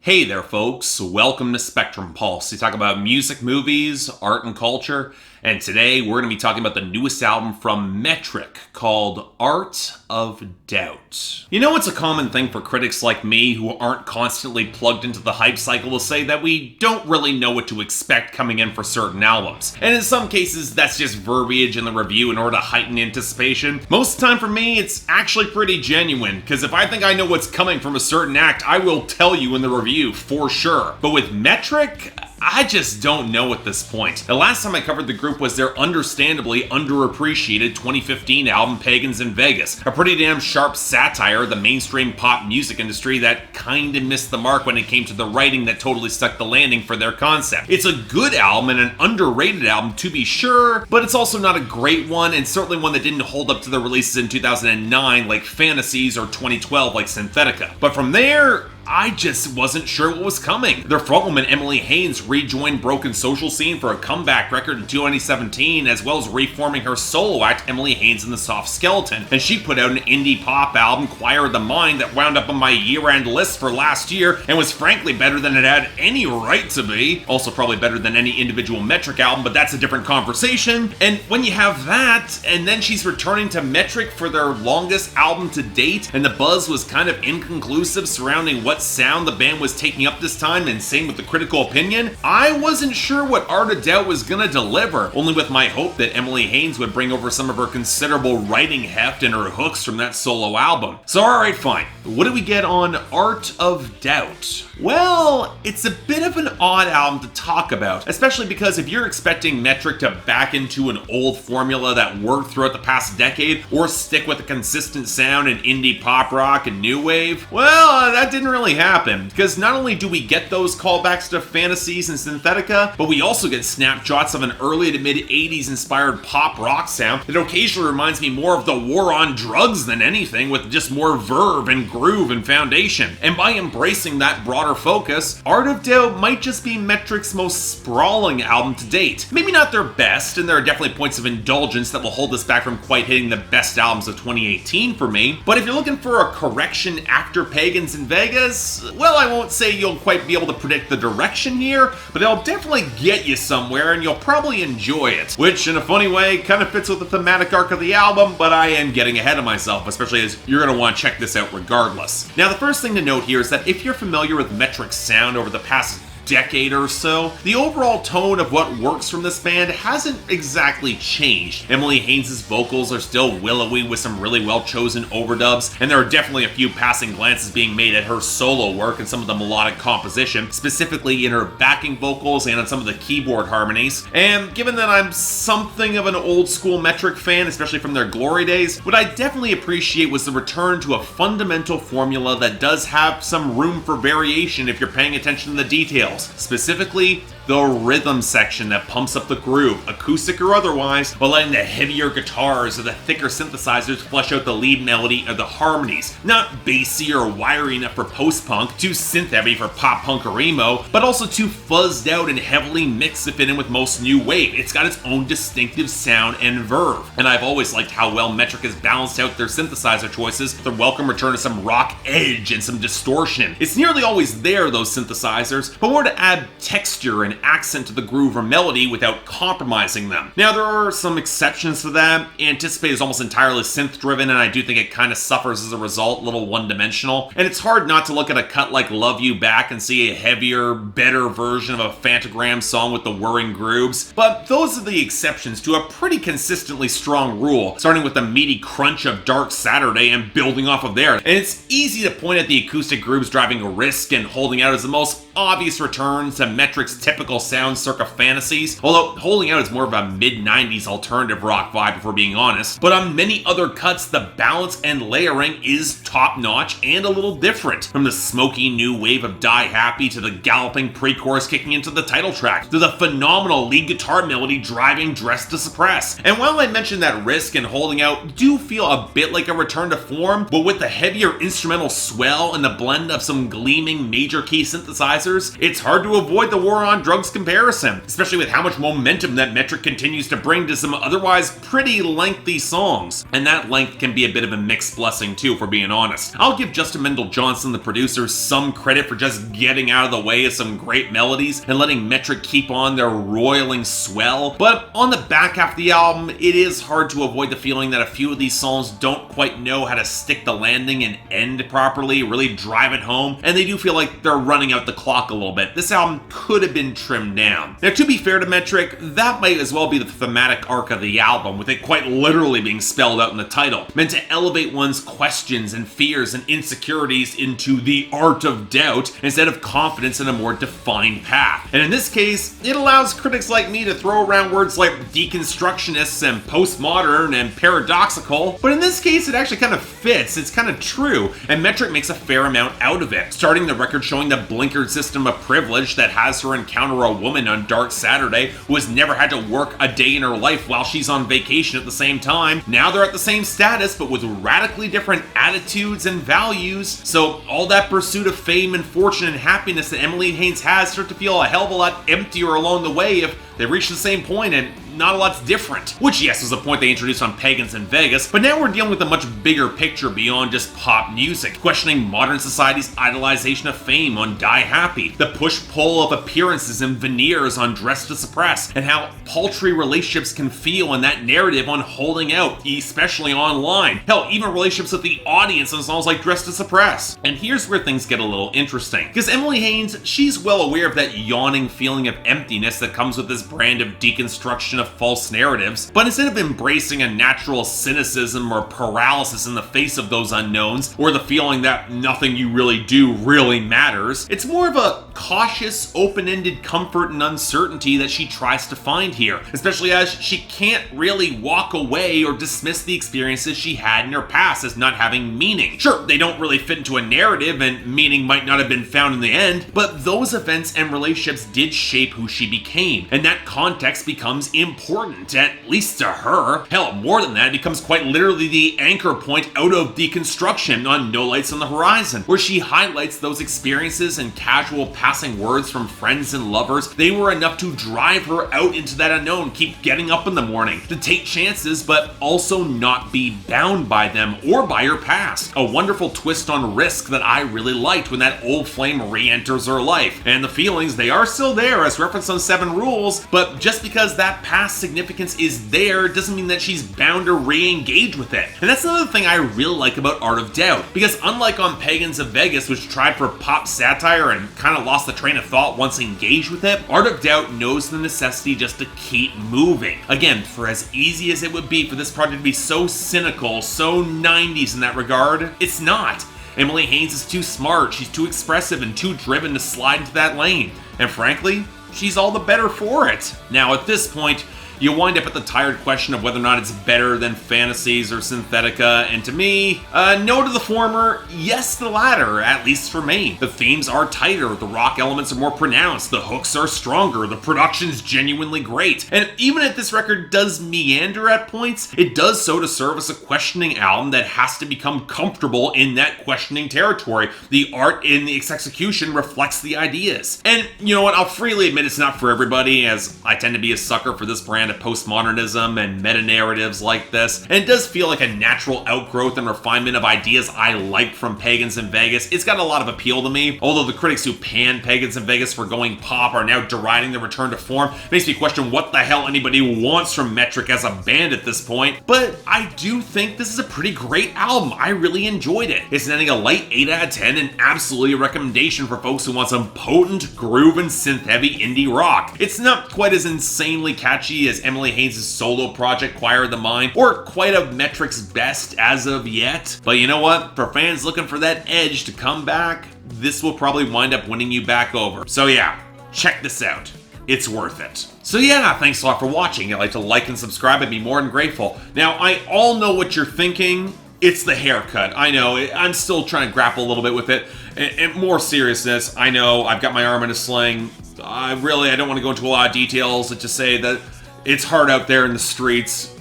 Hey there, folks. Welcome to Spectrum Pulse. We talk about music, movies, art, and culture. And today we're going to be talking about the newest album from Metric called Art of Doubt. You know, it's a common thing for critics like me who aren't constantly plugged into the hype cycle to say that we don't really know what to expect coming in for certain albums. And in some cases, that's just verbiage in the review in order to heighten anticipation. Most of the time for me, it's actually pretty genuine, because if I think I know what's coming from a certain act, I will tell you in the review for sure. But with Metric, I just don't know at this point. The last time I covered the group was their understandably underappreciated 2015 album Pagans in Vegas, a pretty damn sharp satire of the mainstream pop music industry that kinda missed the mark when it came to the writing that totally stuck the landing for their concept. It's a good album and an underrated album to be sure, but it's also not a great one, and certainly one that didn't hold up to the releases in 2009 like Fantasies or 2012 like Synthetica. But from there, I just wasn't sure what was coming. Their frontwoman Emily Haines rejoined Broken Social Scene for a comeback record in 2017, as well as reforming her solo act Emily Haines and the Soft Skeleton. And she put out an indie pop album, Choir of the Mind, that wound up on my year-end list for last year and was frankly better than it had any right to be. Also probably better than any individual Metric album, but that's a different conversation. And when you have that, and then she's returning to Metric for their longest album to date, and the buzz was kind of inconclusive surrounding what sound the band was taking up this time, and same with the critical opinion, I wasn't sure what Art of Doubt was gonna deliver, only with my hope that Emily Haines would bring over some of her considerable writing heft and her hooks from that solo album. So alright, fine. What do we get on Art of Doubt? Well, it's a bit of an odd album to talk about, especially because if you're expecting Metric to back into an old formula that worked throughout the past decade, or stick with a consistent sound in indie pop rock and new wave, well, that didn't really happen, because not only do we get those callbacks to Fantasies and Synthetica, but we also get snapshots of an early to mid 80s inspired pop rock sound that occasionally reminds me more of the War on Drugs than anything, with just more verve and groove and foundation. And by embracing that broader focus, Art of Doubt might just be Metric's most sprawling album to date. Maybe not their best, and there are definitely points of indulgence that will hold us back from quite hitting the best albums of 2018 for me, but if you're looking for a correction after Pagans in Vegas, well, I won't say you'll quite be able to predict the direction here, but it'll definitely get you somewhere and you'll probably enjoy it, which in a funny way kind of fits with the thematic arc of the album, but I am getting ahead of myself, especially as you're going to want to check this out regardless. Now, the first thing to note here is that if you're familiar with Metric's sound over the past decade or so, the overall tone of what works from this band hasn't exactly changed. Emily Haines' vocals are still willowy with some really well-chosen overdubs, and there are definitely a few passing glances being made at her solo work and some of the melodic composition, specifically in her backing vocals and on some of the keyboard harmonies. And given that I'm something of an old-school Metric fan, especially from their glory days, what I definitely appreciate was the return to a fundamental formula that does have some room for variation if you're paying attention to the details. Specifically, the rhythm section that pumps up the groove, acoustic or otherwise, while letting the heavier guitars or the thicker synthesizers flesh out the lead melody or the harmonies. Not bassy or wiry enough for post-punk, too synth-heavy for pop-punk or emo, but also too fuzzed out and heavily mixed to fit in with most new wave. It's got its own distinctive sound and verve. And I've always liked how well Metric has balanced out their synthesizer choices with a welcome return to some rock edge and some distortion. It's nearly always there, those synthesizers, but more to add texture and accent to the groove or melody without compromising them. Now, there are some exceptions to that. Anticipate is almost entirely synth-driven, and I do think it kind of suffers as a result, a little one-dimensional. And it's hard not to look at a cut like Love You Back and see a heavier, better version of a Phantogram song with the whirring grooves. But those are the exceptions to a pretty consistently strong rule, starting with the meaty crunch of Dark Saturday and building off of there. And it's easy to point at the acoustic grooves driving a Risk and Holding Out as the most obvious return to Metric's typical sound circa Fantasies, although Holding Out is more of a mid-90s alternative rock vibe if we're being honest. But on many other cuts, the balance and layering is top-notch and a little different, from the smoky new wave of Die Happy to the galloping pre-chorus kicking into the title track, to the phenomenal lead guitar melody driving Dress to Suppress. And while I mentioned that Risk and Holding Out do feel a bit like a return to form, but with the heavier instrumental swell and the blend of some gleaming major key synthesizers, it's it's hard to avoid the war on drugs comparison, especially with how much momentum that Metric continues to bring to some otherwise pretty lengthy songs. And that length can be a bit of a mixed blessing too, if we're being honest. I'll give Justin Mendel-Johnson, the producer, some credit for just getting out of the way of some great melodies and letting Metric keep on their roiling swell, but on the back half of the album, it is hard to avoid the feeling that a few of these songs don't quite know how to stick the landing and end properly, really drive it home, and they do feel like they're running out the clock a little bit. This album could have been trimmed down. Now, to be fair to Metric, that might as well be the thematic arc of the album, with it quite literally being spelled out in the title, meant to elevate one's questions and fears and insecurities into the art of doubt instead of confidence in a more defined path. And in this case, it allows critics like me to throw around words like deconstructionists and postmodern and paradoxical, but in this case it actually kind of fits, it's kind of true, and Metric makes a fair amount out of it, starting the record showing the blinkered system of privilege that has her encounter a woman on Dark Saturday who has never had to work a day in her life while she's on vacation at the same time. Now they're at the same status, but with radically different attitudes and values, so all that pursuit of fame and fortune and happiness that Emily Haines has start to feel a hell of a lot emptier along the way if they reach the same point and not a lot's different. Which, yes, was the point they introduced on Pagans in Vegas, but now we're dealing with a much bigger picture beyond just pop music, questioning modern society's idolization of fame on Die Happy, the push-pull of appearances and veneers on Dressed to Suppress, and how paltry relationships can feel in that narrative on Holding Out, especially online. Hell, even relationships with the audience in songs like Dressed to Suppress. And here's where things get a little interesting, because Emily Haines, she's well aware of that yawning feeling of emptiness that comes with this brand of deconstruction of false narratives, but instead of embracing a natural cynicism or paralysis in the face of those unknowns, or the feeling that nothing you really do really matters, it's more of a cautious, open-ended comfort and uncertainty that she tries to find here, especially as she can't really walk away or dismiss the experiences she had in her past as not having meaning. Sure, they don't really fit into a narrative and meaning might not have been found in the end, but those events and relationships did shape who she became, and that context becomes important, at least to her. Hell, more than that, it becomes quite literally the anchor point out of deconstruction on No Lights on the Horizon, where she highlights those experiences and casual passing words from friends and lovers. They were enough to drive her out into that unknown, keep getting up in the morning, to take chances, but also not be bound by them or by her past. A wonderful twist on risk that I really liked when that old flame re-enters her life. And the feelings, they are still there, as referenced on Seven Rules, but just because that past significance is there doesn't mean that she's bound to re-engage with it. And that's another thing I really like about Art of Doubt, because unlike on Pagans of Vegas, which tried for pop satire and kind of lost the train of thought once engaged with it, Art of Doubt knows the necessity just to keep moving. Again, for as easy as it would be for this project to be so cynical, so 90s in that regard, it's not. Emily Haines is too smart, she's too expressive and too driven to slide into that lane. And frankly, she's all the better for it. Now, at this point, you wind up at the tired question of whether or not it's better than Fantasies or Synthetica, and to me, no to the former, yes to the latter, at least for me. The themes are tighter, the rock elements are more pronounced, the hooks are stronger, the production's genuinely great, and even if this record does meander at points, it does so to serve as a questioning album that has to become comfortable in that questioning territory. The art in its execution reflects the ideas. And you know what, I'll freely admit it's not for everybody, as I tend to be a sucker for this brand of postmodernism and meta-narratives like this, and it does feel like a natural outgrowth and refinement of ideas I liked from Pagans in Vegas. It's got a lot of appeal to me, although the critics who pan Pagans in Vegas for going pop are now deriding the return to form. Makes me question what the hell anybody wants from Metric as a band at this point, but I do think this is a pretty great album. I really enjoyed it. It's ending a light 8 out of 10 and absolutely a recommendation for folks who want some potent, groove and synth-heavy indie rock. It's not quite as insanely catchy as Emily Haines' solo project Choir of the Mind, or quite of Metric's best as of yet, but you know what? For fans looking for that edge to come back, this will probably wind up winning you back over. So yeah, check this out. It's worth it. So yeah, thanks a lot for watching. I'd like to like and subscribe, I'd be more than grateful. Now, I all know what you're thinking. It's the haircut. I know, I'm still trying to grapple a little bit with it. And more seriousness, I know I've got my arm in a sling. I don't want to go into a lot of details. Let's just say that it's hard out there in the streets.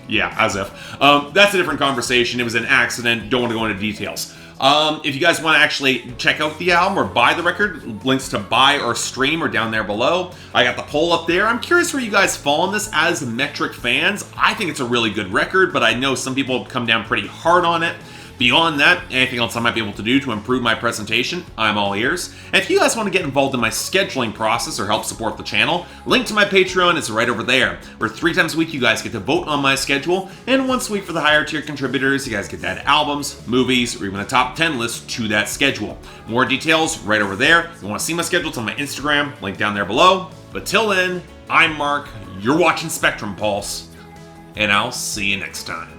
Yeah, as if. That's a different conversation. It was an accident. Don't want to go into details. If you guys want to actually check out the album or buy the record, links to buy or stream are down there below. I got the poll up there. I'm curious where you guys fall on this as Metric fans. I think it's a really good record, but I know some people have come down pretty hard on it. Beyond that, anything else I might be able to do to improve my presentation, I'm all ears. And if you guys want to get involved in my scheduling process or help support the channel, link to my Patreon is right over there, where 3 times a week you guys get to vote on my schedule, and once a week for the higher tier contributors, you guys get to add albums, movies, or even a top 10 list to that schedule. More details right over there. If you want to see my schedule, it's on my Instagram, link down there below. But till then, I'm Mark, you're watching Spectrum Pulse, and I'll see you next time.